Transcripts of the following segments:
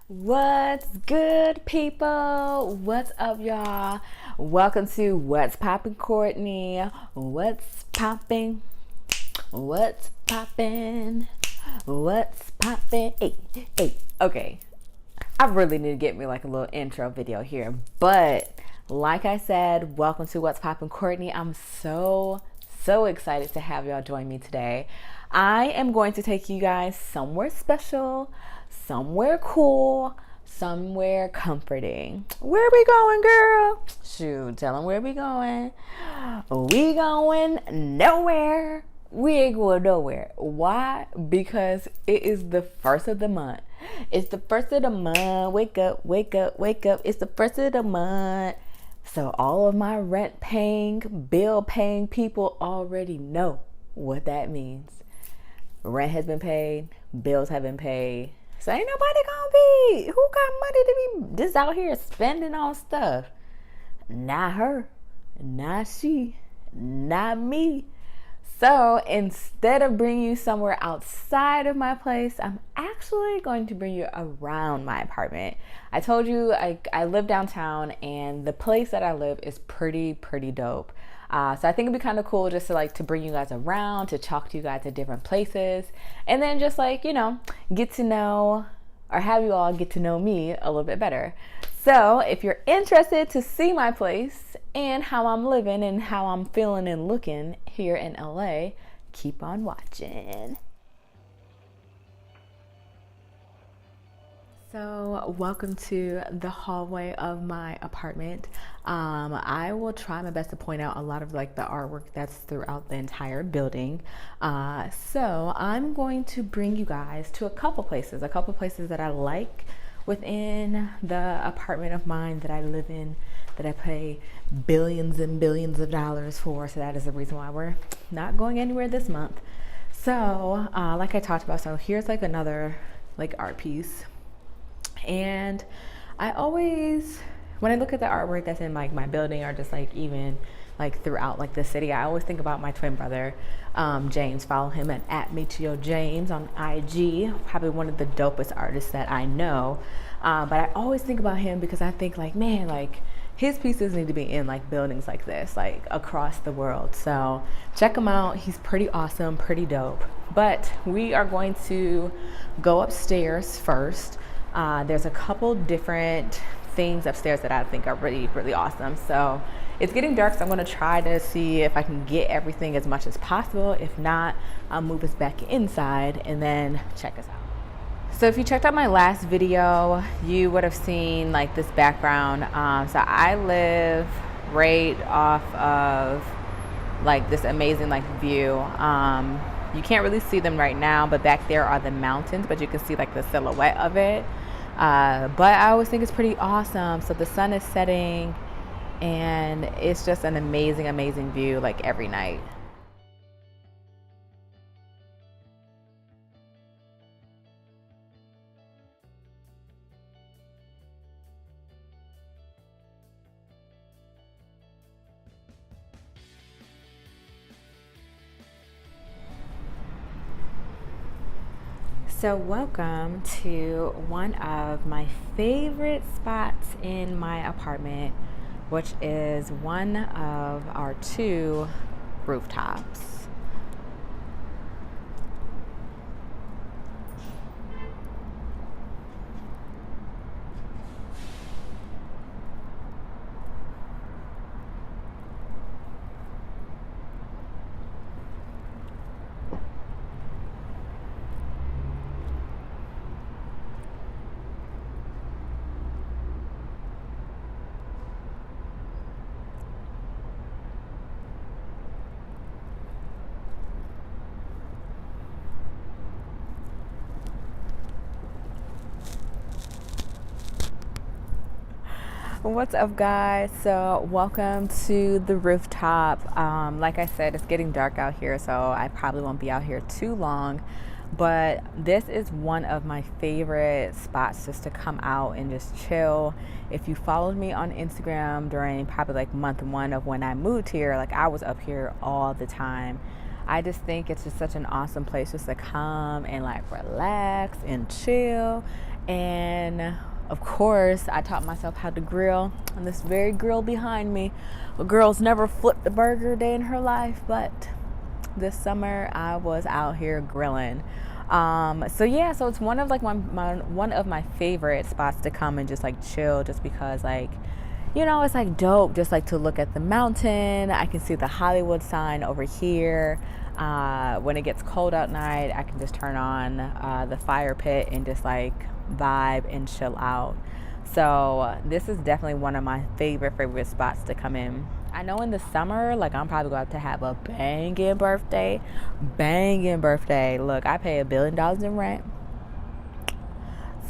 What's good, people? What's up, y'all? Welcome to What's Poppin' Courtney. What's poppin'? What's poppin'? What's poppin'? Hey. Okay, I really need to get me like a little intro video here. But like I said, welcome to What's Poppin' Courtney. I'm so excited to have y'all join me today. I am going to take you guys somewhere special, somewhere cool, somewhere comforting. Where we going, girl? Shoot, tell them where we going. We going nowhere. We ain't going nowhere. Why? Because it is the first of the month. It's the first of the month. Wake up, wake up, wake up. It's the first of the month. So all of my rent paying, bill paying people already know what that means. Rent has been paid, bills have been paid. So ain't nobody gonna be, who got money to be just out here spending on stuff? Not her, not she, not me. So instead of bringing you somewhere outside of my place, I'm actually going to bring you around my apartment. I told you I live downtown, and the place that I live is pretty dope. So I think it'd be kind of cool just to bring you guys around, to talk to you guys at different places, and then just get to know, or have you all get to know me a little bit better. So if you're interested to see my place and how I'm living and how I'm feeling and looking here in LA, keep on watching. So welcome to the hallway of my apartment. I will try my best to point out a lot of the artwork that's throughout the entire building. So I'm going to bring you guys to a couple places that I like within the apartment of mine that I live in, that I pay billions and billions of dollars for. So that is the reason why we're not going anywhere this month. So like I talked about, so here's another art piece. And I always, when I look at the artwork that's in my building, or just even throughout the city, I always think about my twin brother, James. Follow him at Meteo James on IG. Probably one of the dopest artists that I know. But I always think about him because I think his pieces need to be in buildings like this, across the world. So check him out. He's pretty awesome, pretty dope. But we are going to go upstairs first. There's a couple different things upstairs that I think are really awesome. So it's getting dark, so I'm going to try to see if I can get everything as much as possible. If not, I'll move us back inside and then check us out. So if you checked out my last video, you would have seen this background. So I live right off of this amazing view. You can't really see them right now, but back there are the mountains, but you can see the silhouette of it. But I always think it's pretty awesome. So the sun is setting, and it's just an amazing view every night. So welcome to one of my favorite spots in my apartment, which is one of our two rooftops. What's up, guys? So welcome to the rooftop. Like I said, it's getting dark out here, so I probably won't be out here too long, but this is one of my favorite spots just to come out and just chill. If you followed me on Instagram during probably month one of when I moved here, I was up here all the time. I just think it's just such an awesome place just to come and relax and chill And of course, I taught myself how to grill on this very grill behind me. A girl's never flipped a burger a day in her life, but this summer I was out here grilling. So yeah, so it's one of like one of my favorite spots to come and just like chill, just because like, you know, it's like dope just like to look at the mountain. I can see the Hollywood sign over here. When it gets cold at night, I can just turn on the fire pit and just like vibe and chill out. So this is definitely one of my favorite spots to come in. I know in the summer, like I'm probably going to have a banging birthday. Look, I pay $1 billion in rent.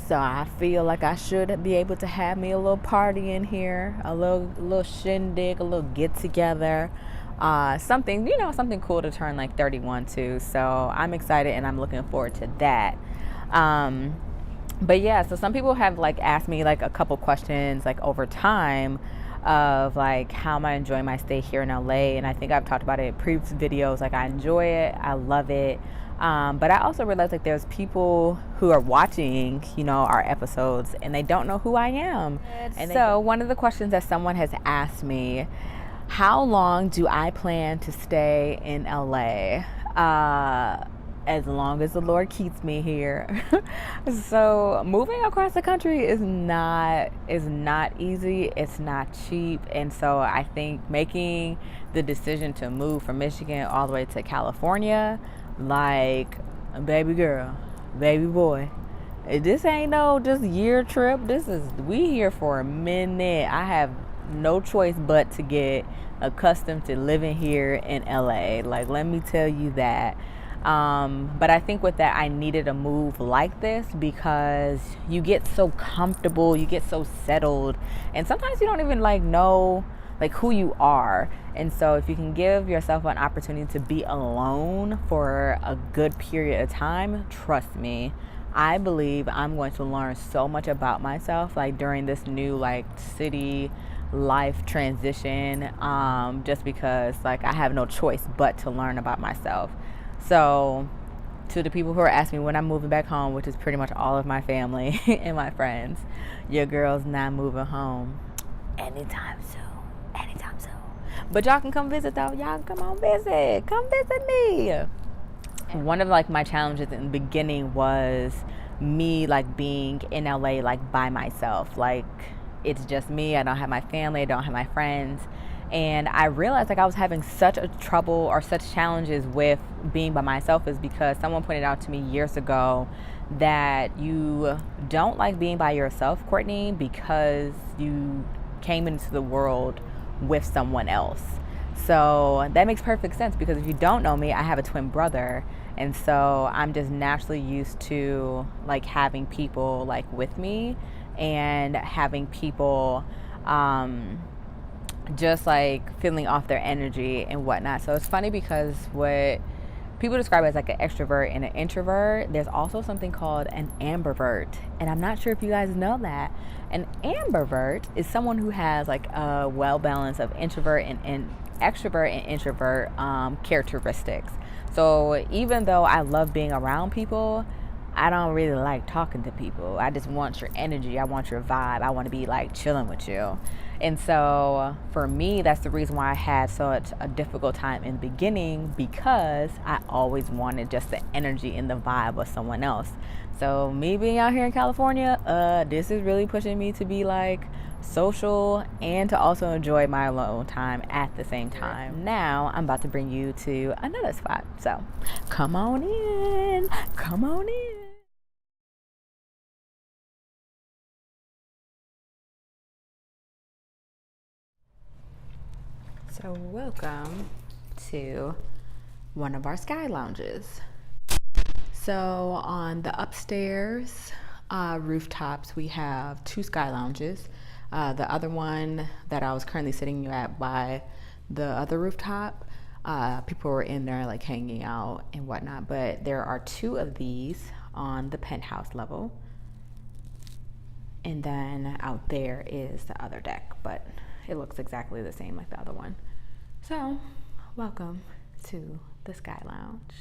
So I feel like I should be able to have me a little party in here, a little shindig, a little get together, something, you know, something cool to turn like 31 to. So I'm excited and I'm looking forward to that. But yeah, so some people have like asked me like a couple questions like over time of like how am I enjoying my stay here in LA, and I think I've talked about it in previous videos. Like I enjoy it, I love it. But I also realized like there's people who are watching, you know, our episodes and they don't know who I am. And so one of the questions that someone has asked me, how long do I plan to stay in LA? As long as the Lord keeps me here. So moving across the country is not easy. It's not cheap. And so I think making the decision to move from Michigan all the way to California, like, baby girl, baby boy, this ain't no just year trip. We here for a minute. I have no choice but to get accustomed to living here in LA. Like, let me tell you that. But I think with that, I needed a move like this because you get so comfortable, you get so settled, and sometimes you don't even like know like who you are. And so if you can give yourself an opportunity to be alone for a good period of time, trust me, I believe I'm going to learn so much about myself like during this new like city life transition, just because like I have no choice but to learn about myself. So to the people who are asking me when I'm moving back home, which is pretty much all of my family and my friends, your girl's not moving home anytime soon. But y'all can come visit though. Y'all can come visit me. One of like my challenges in the beginning was me like being in LA like by myself. Like it's just me. I don't have my family, I don't have my friends. And I realized like I was having such a trouble or such challenges with being by myself is because someone pointed out to me years ago that you don't like being by yourself, Courtney, because you came into the world with someone else. So that makes perfect sense because if you don't know me, I have a twin brother. And so I'm just naturally used to like having people like with me and having people, just like feeling off their energy and whatnot. So it's funny because what people describe as like an extrovert and an introvert, there's also something called an ambivert. And I'm not sure if you guys know that. An ambivert is someone who has like a well balance of introvert and extrovert and introvert characteristics. So even though I love being around people, I don't really like talking to people. I just want your energy. I want your vibe. I want to be like chilling with you. And so for me, that's the reason why I had such a difficult time in the beginning, because I always wanted just the energy and the vibe of someone else. So me being out here in California, this is really pushing me to be like social and to also enjoy my alone time at the same time. Now I'm about to bring you to another spot. So come on in. So welcome to one of our sky lounges. So on the upstairs rooftops, we have 2 sky lounges. The other one that I was currently sitting at by the other rooftop, people were in there like hanging out and whatnot. But there are 2 of these on the penthouse level. And then out there is the other deck, but it looks exactly the same like the other one. So, welcome to the Sky Lounge.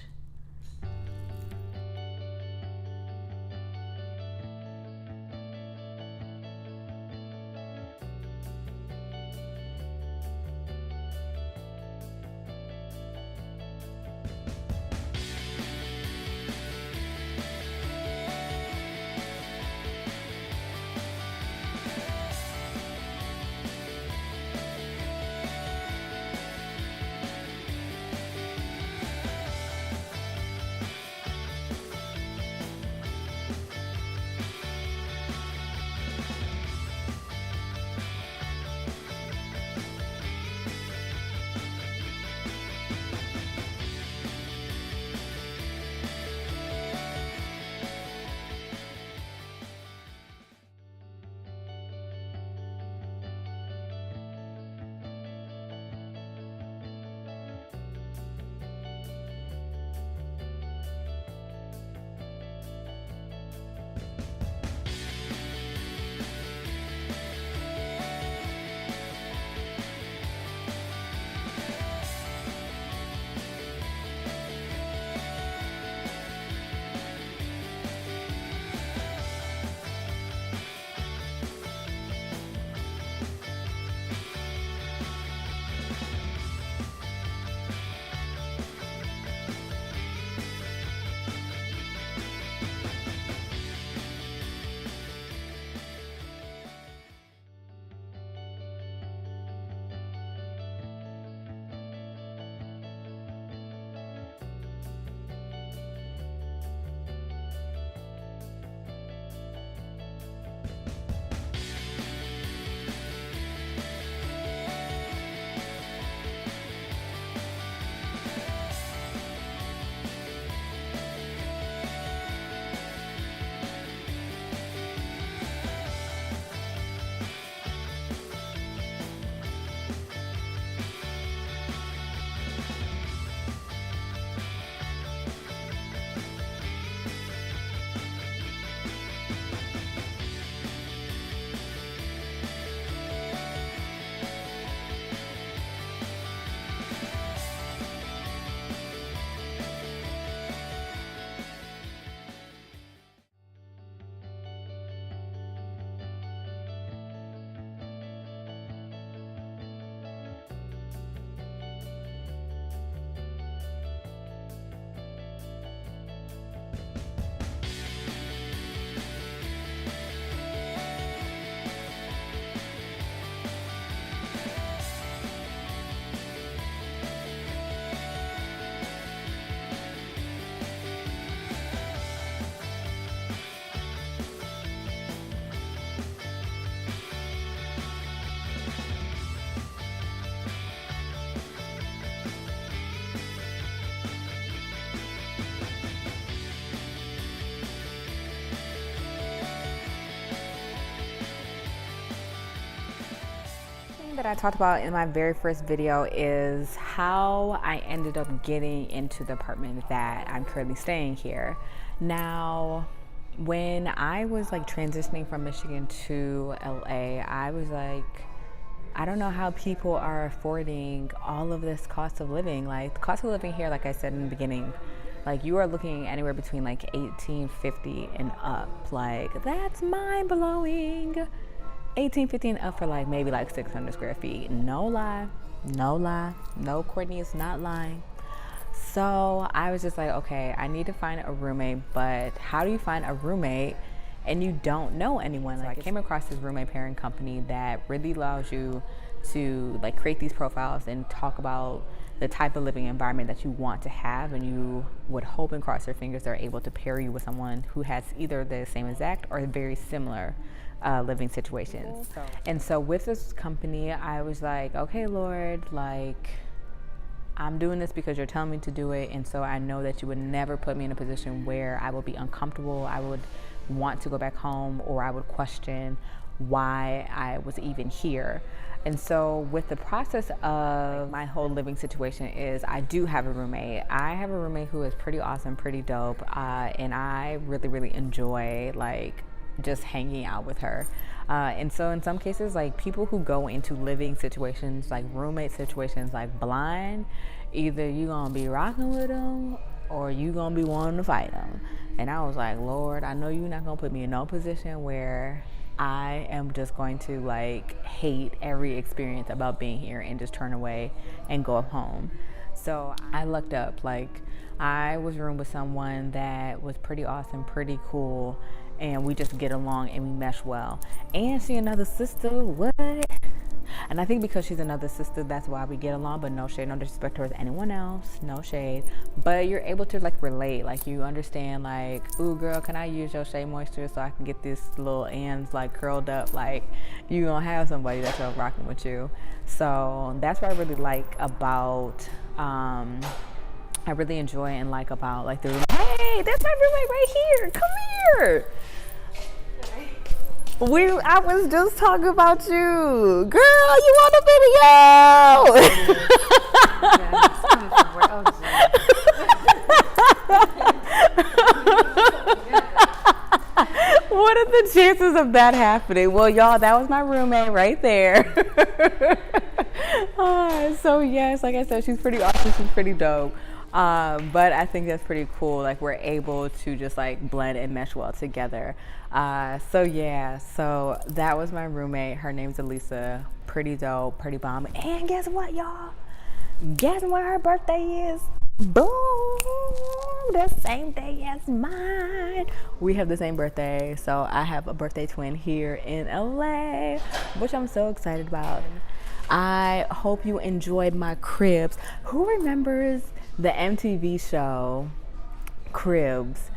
that I talked about in my very first video is how I ended up getting into the apartment that I'm currently staying here. Now, when I was like transitioning from Michigan to LA, I was like, I don't know how people are affording all of this cost of living. Like the cost of living here, like I said in the beginning, like you are looking anywhere between like $1,850 and up. Like that's mind blowing. $1,850 and up for like maybe like 600 square feet. No lie, no lie. No, Courtney is not lying. So I was just like, okay, I need to find a roommate, but how do you find a roommate and you don't know anyone? So I came across this roommate pairing company that really allows you to like create these profiles and talk about the type of living environment that you want to have, and you would hope and cross your fingers they're able to pair you with someone who has either the same exact or very similar living situations. And so with this company, I was like, okay, Lord, like I'm doing this because you're telling me to do it, and so I know that you would never put me in a position where I would be uncomfortable, I would want to go back home, or I would question why I was even here. And so with the process of my whole living situation is I do have a roommate. I have a roommate who is pretty awesome, pretty dope, and I really enjoy like just hanging out with her. And so in some cases, like people who go into living situations, like roommate situations, like blind, either you gonna be rocking with them or you gonna be wanting to fight them. And I was like, Lord, I know you're not gonna put me in no position where I am just going to like hate every experience about being here and just turn away and go home. So I lucked up. Like I was roomed with someone that was pretty awesome, pretty cool, and we just get along and we mesh well. And she another sister, what? And I think because she's another sister, that's why we get along. But no shade, no disrespect towards anyone else, no shade. But you're able to like relate, like you understand, like, ooh girl, can I use your Shea Moisture so I can get this little ends like curled up? Like you gonna have somebody that's rocking with you. So that's what I really like about I really enjoy and like about like the room. Hey, that's my roommate right here. Come here. I was just talking about you. Girl, you on the video. What are the chances of that happening? Well, y'all, that was my roommate right there. So yes, like I said, she's pretty awesome. She's pretty dope. But I think that's pretty cool. Like we're able to just like blend and mesh well together. So yeah, so that was my roommate. Her name's Elisa. Pretty dope, pretty bomb. And guess what, y'all? Guess when her birthday is? Boom! The same day as mine. We have the same birthday. So I have a birthday twin here in LA, which I'm so excited about. I hope you enjoyed my cribs. Who remembers the MTV show Cribs?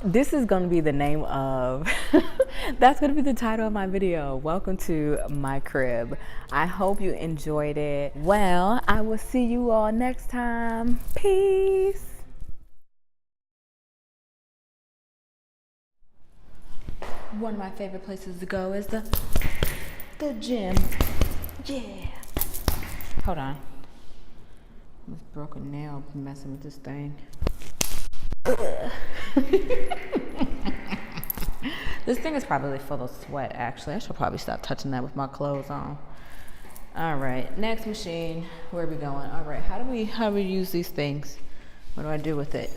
This is going to be the name of that's going to be the title of my video. Welcome to my crib. I hope you enjoyed it. Well, I will see you all next time. Peace. One of my favorite places to go is the gym. Yeah. Hold on. This broken nail messing with this thing. This thing is probably full of sweat, actually. I should probably stop touching that with my clothes on. All right, next machine. Where are we going? All right, how do we use these things? What do I do with it?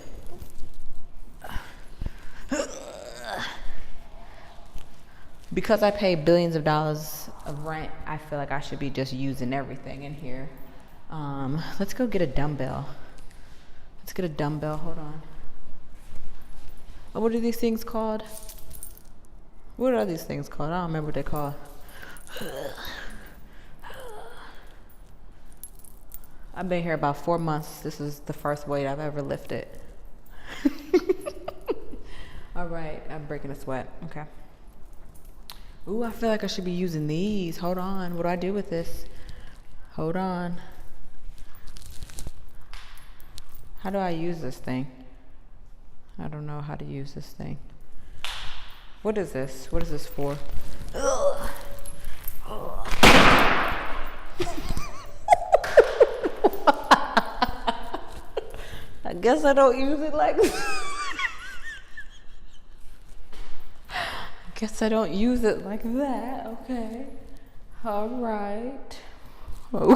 Because I pay billions of dollars of rent, I feel like I should be just using everything in here. Let's go get a dumbbell. Let's get a dumbbell. Hold on. Oh, what are these things called? What are these things called? I don't remember what they're called. I've been here about 4 months. This is the first weight I've ever lifted. All right, I'm breaking a sweat. Okay. Ooh, I feel like I should be using these. Hold on. What do I do with this? Hold on. How do I use this thing? I don't know how to use this thing. What is this? What is this for? Ugh. Ugh. I guess I don't use it like guess I don't use it like that. Okay. All right. Okay.